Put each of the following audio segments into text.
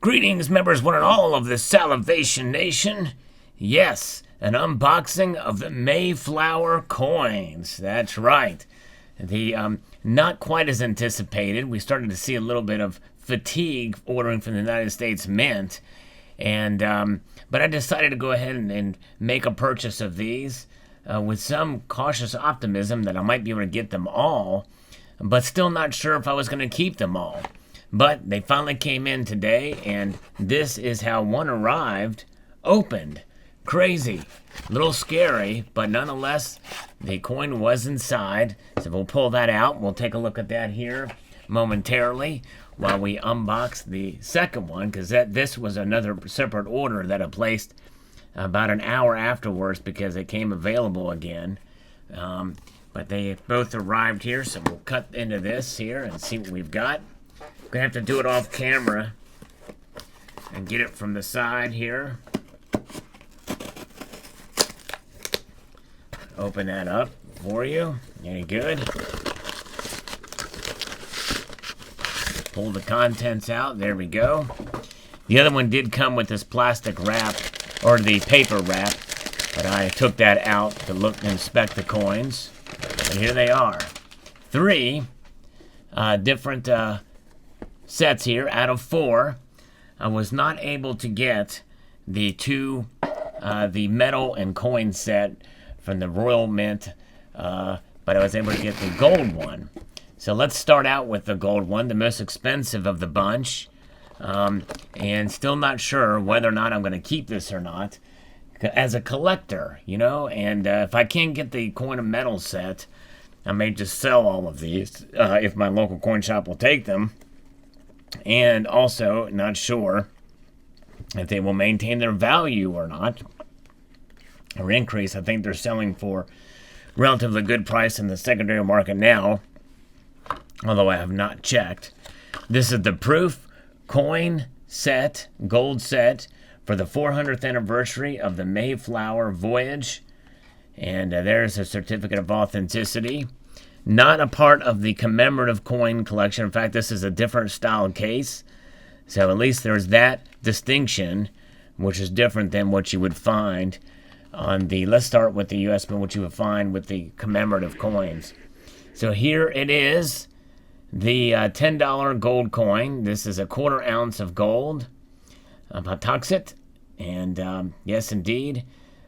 Greetings, members one and all of the Salivation Nation. Yes, an unboxing of the Mayflower coins. That's right. The not quite as anticipated. We started to see a little bit of fatigue ordering from the United States Mint, and but I decided to go ahead and make a purchase of these with some cautious optimism that I might be able to get them all, but still not sure if I was going to keep them all. But they finally came in today, and this is how one arrived, opened. Crazy, a little scary, but nonetheless, the coin was inside. So we'll pull that out. We'll take a look at that here momentarily while we unbox the second one, because this was another separate order that I placed about an hour afterwards because it came available again. But they both arrived here, so we'll cut into this here and see what we've got. Gonna have to do it off camera and get it from the side here. Open that up for you. Any good? Pull the contents out. There we go. The other one did come with this plastic wrap, or the paper wrap, but I took that out to look and inspect the coins. And here they are. 3 different sets here out of 4. I was not able to get the the metal and coin set from the Royal Mint, but I was able to get the gold one. So let's start out with the gold one, the most expensive of the bunch, and still not sure whether or not I'm going to keep this or not as a collector, you know, and if I can't get the coin and metal set, I may just sell all of these if my local coin shop will take them. And also, not sure if they will maintain their value or not, or increase. I think they're selling for relatively good price in the secondary market now, although I have not checked. This is the proof coin set, gold set, for the 400th anniversary of the Mayflower voyage. And there's a certificate of authenticity. Not a part of the commemorative coin collection. In fact, this is a different style case. So at least there's that distinction, which is different than what you would find on the, let's start with the US Mint, what you would find with the commemorative coins. So here it is, the $10 gold coin. This is a 1/4 ounce of gold, Patuxet. And yes, indeed,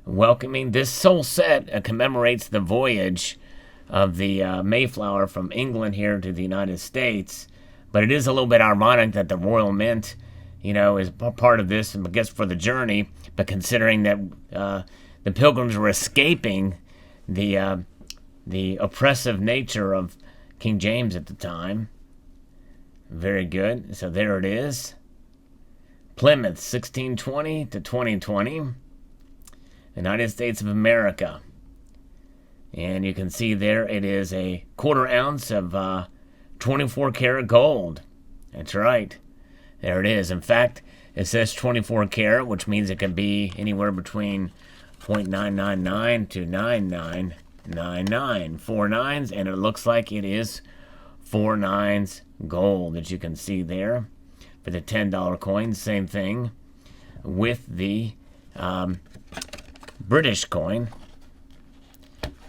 welcoming. This whole set commemorates the voyage of the Mayflower from England here to the United States. But it is a little bit ironic that the Royal Mint, you know, is part of this, I guess, for the journey. But considering that the Pilgrims were escaping the oppressive nature of King James at the time. Very good. So there it is. Plymouth, 1620 to 2020. United States of America. And you can see there it is a 1/4 ounce of 24 karat gold. That's right. There it is. In fact, it says 24 karat, which means it can be anywhere between 0.999 to 9999. 4 nines, and it looks like it is 4 nines gold, as you can see there. For the $10 coin, same thing with the British coin,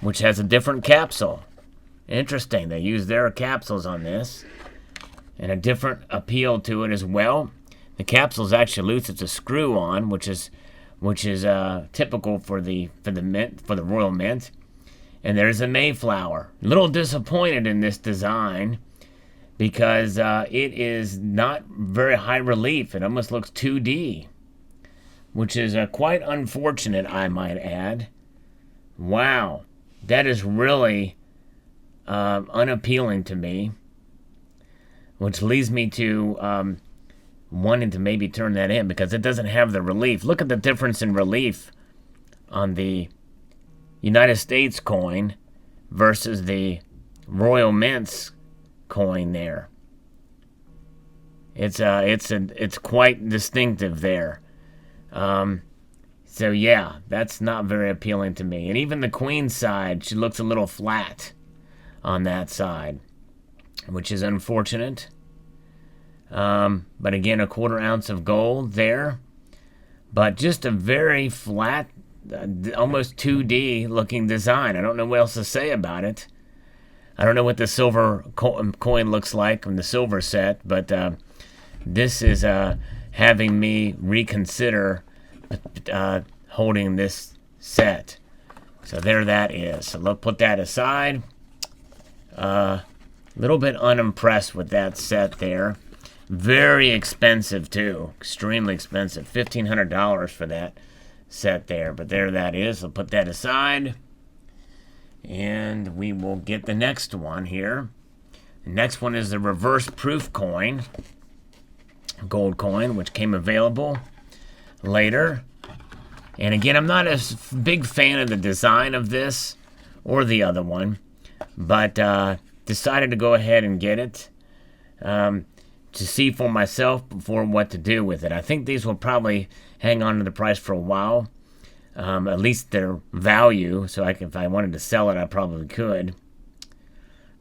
which has a different capsule. Interesting, they use their capsules on this, and a different appeal to it as well. The capsule is actually loose; it's a screw-on, which is typical for the mint, for the Royal Mint. And there's a Mayflower. A little disappointed in this design because it is not very high relief. It almost looks 2D, which is quite unfortunate, I might add. Wow. That is really unappealing to me, which leads me to wanting to maybe turn that in because it doesn't have the relief. Look at the difference in relief on the United States coin versus the Royal Mint's coin there. It's quite distinctive there. So yeah, that's not very appealing to me. And even the queen side, she looks a little flat on that side, which is unfortunate. But again, a 1/4 ounce of gold there. But just a very flat, almost 2D looking design. I don't know what else to say about it. I don't know what the silver coin looks like on the silver set, but this is having me reconsider holding this set. So there that is. So let's put that aside. Little bit unimpressed with that set there. Very expensive too. Extremely expensive. $1,500 for that set there. But there that is. I'll put that aside. And we will get the next one here. The next one is the reverse proof coin. Gold coin, which came available later. And again, I'm not a big fan of the design of this or the other one. But decided to go ahead and get it. To see for myself before what to do with it. I think these will probably hang on to the price for a while. At least their value, so if I wanted to sell it, I probably could.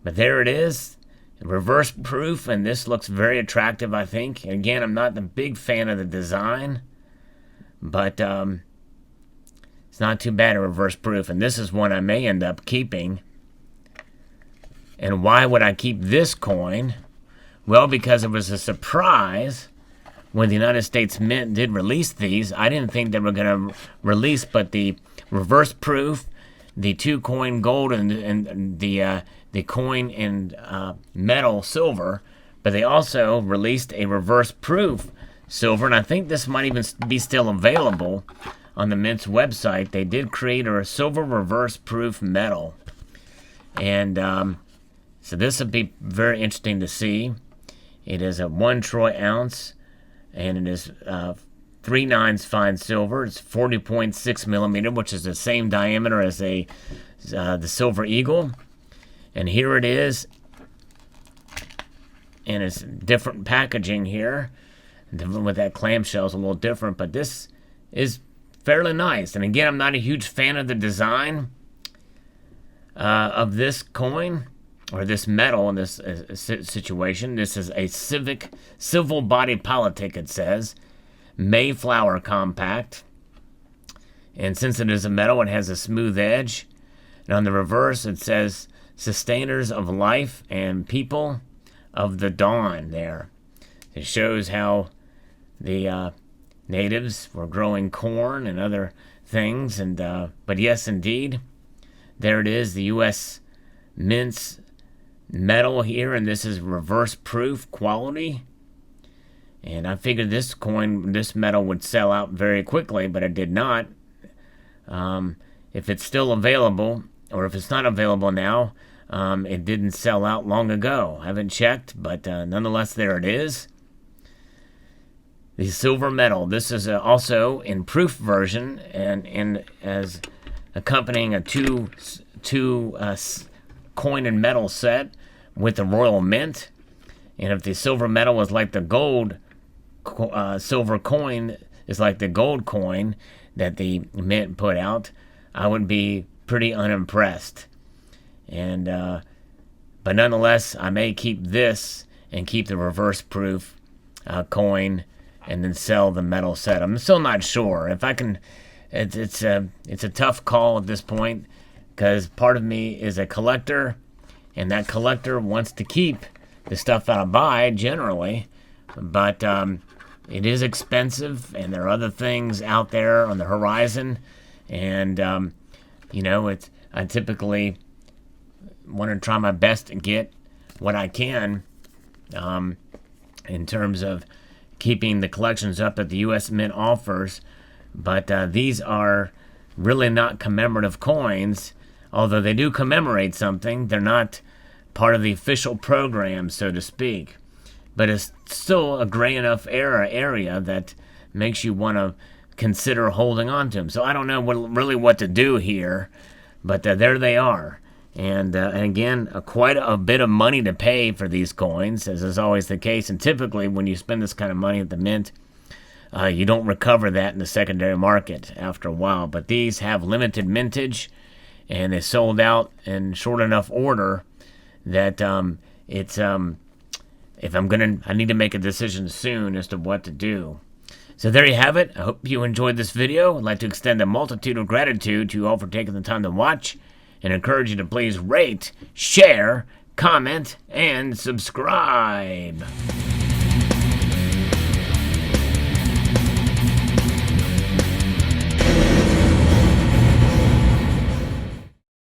But there it is, reverse proof, and this looks very attractive, I think. And again, I'm not the big fan of the design, but it's not too bad a reverse proof, and this is one I may end up keeping. And why would I keep this coin? Well, because it was a surprise when the United States Mint did release these. I didn't think they were going to release, but the reverse proof, the 2-coin gold, and the coin in metal silver. But they also released a reverse proof silver, and I think this might even be still available on the Mint's website. They did create a silver reverse proof metal, and so this would be very interesting to see. It is a 1 troy ounce, and it is 3/9 fine silver. It's 40.6 millimeter, which is the same diameter as the Silver Eagle. And here it is, and it's different packaging here. With that clamshell is a little different, but this is fairly nice. And again, I'm not a huge fan of the design of this coin, or this metal in this situation. This is a civil body politic, it says. Mayflower compact. And since it is a metal, it has a smooth edge. And on the reverse, it says, sustainers of life and people of the dawn there. It shows how the natives were growing corn and other things. And but yes, indeed, there it is, the U.S. Mint's metal here, and this is reverse proof quality. And I figured this metal would sell out very quickly, but it did not. If it's still available, or if it's not available now, it didn't sell out long ago. I haven't checked, but nonetheless, there it is. The silver metal. This is also in proof version, and as accompanying a two coin and metal set with the Royal Mint. And if the silver metal was like the gold, silver coin is like the gold coin that the Mint put out, I would be pretty unimpressed. And but nonetheless, I may keep this and keep the reverse proof coin, and then sell the metal set. I'm still not sure if I can. It's a tough call at this point, because part of me is a collector, and that collector wants to keep the stuff that I buy generally, but it is expensive, and there are other things out there on the horizon, and I typically want to try my best to get what I can in terms of keeping the collections up that the U.S. Mint offers, but these are really not commemorative coins. Although they do commemorate something, they're not part of the official program, so to speak. But it's still a gray enough area that makes you want to consider holding on to them. So I don't know what to do here, but there they are. And again, quite a bit of money to pay for these coins, as is always the case. And typically, when you spend this kind of money at the Mint, you don't recover that in the secondary market after a while. But these have limited mintage, and they sold out in short enough order that I need to make a decision soon as to what to do. So there you have it. I hope you enjoyed this video. I'd like to extend a multitude of gratitude to you all for taking the time to watch, and encourage you to please rate, share, comment, and subscribe.